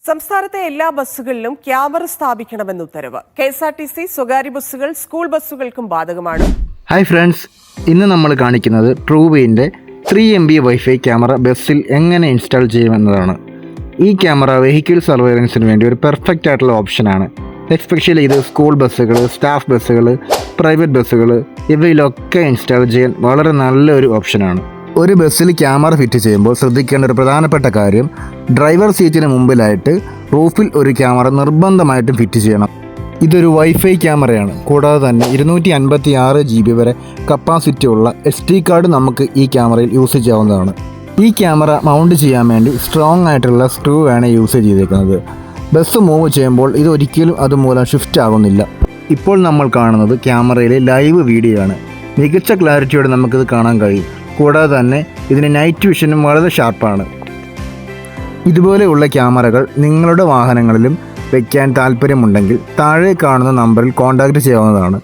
സംസ്ഥാനത്തെ എല്ലാ ബസ്സുകളിലും ക്യാമറ സ്ഥാപിക്കണമെന്ന് ഉത്തരവ്. KSRTC സ്വകാര്യ ബസ്സുകൾ, സ്കൂൾ ബസ്സുകൾക്കും ബാധകമാണ്. ഹായ് ഫ്രണ്ട്സ്, ഇന്ന് നമ്മൾ കാണിക്കുന്നത് ട്രൂബീൻ്റെ 3 MB വൈഫൈ ക്യാമറ ബസ്സിൽ എങ്ങനെ ഇൻസ്റ്റാൾ ചെയ്യുമെന്നതാണ്. ഈ ക്യാമറ വെഹിക്കിൾ സർവൈലൻസിന് വേണ്ടി ഒരു പെർഫെക്റ്റ് ആയിട്ടുള്ള ഓപ്ഷനാണ്. എസ്പെഷ്യലി ഇത് സ്കൂൾ ബസ്സുകൾ, സ്റ്റാഫ് ബസ്സുകൾ, പ്രൈവറ്റ് ബസ്സുകൾ ഇവയിലൊക്കെ ഇൻസ്റ്റാൾ ചെയ്യാൻ വളരെ നല്ലൊരു ഓപ്ഷനാണ്. ഒരു ബസ്സിൽ ക്യാമറ ഫിറ്റ് ചെയ്യുമ്പോൾ ശ്രദ്ധിക്കേണ്ട ഒരു പ്രധാനപ്പെട്ട കാര്യം, ഡ്രൈവർ സീറ്റിന് മുമ്പിലായിട്ട് റൂഫിൽ ഒരു ക്യാമറ നിർബന്ധമായിട്ടും ഫിറ്റ് ചെയ്യണം. ഇതൊരു വൈഫൈ ക്യാമറയാണ്. കൂടാതെ തന്നെ 256 GB വരെ കപ്പാസിറ്റി ഉള്ള SD കാർഡ് നമുക്ക് ഈ ക്യാമറയിൽ യൂസ് ചെയ്യാവുന്നതാണ്. ഈ ക്യാമറ മൗണ്ട് ചെയ്യാൻ വേണ്ടി സ്ട്രോങ് ആയിട്ടുള്ള സ്ക്രൂ ആണ് യൂസ് ചെയ്തേക്കുന്നത്. ബസ് മൂവ് ചെയ്യുമ്പോൾ ഇത് ഒരിക്കലും അതുമൂലം ഷിഫ്റ്റ് ആകുന്നില്ല. ഇപ്പോൾ നമ്മൾ കാണുന്നത് ക്യാമറയിലെ ലൈവ് വീഡിയോ ആണ്. മികച്ച ക്ലാരിറ്റിയോടെ നമുക്കിത് കാണാൻ കഴിയും. കൂടാതെ തന്നെ ഇതിന് നൈറ്റ് വിഷനും വളരെ ഷാർപ്പാണ്. ഇതുപോലെയുള്ള ക്യാമറകൾ നിങ്ങളുടെ വാഹനങ്ങളിലും വയ്ക്കാൻ താല്പര്യമുണ്ടെങ്കിൽ താഴെ കാണുന്ന നമ്പറിൽ കോൺടാക്റ്റ് ചെയ്യാവുന്നതാണ്.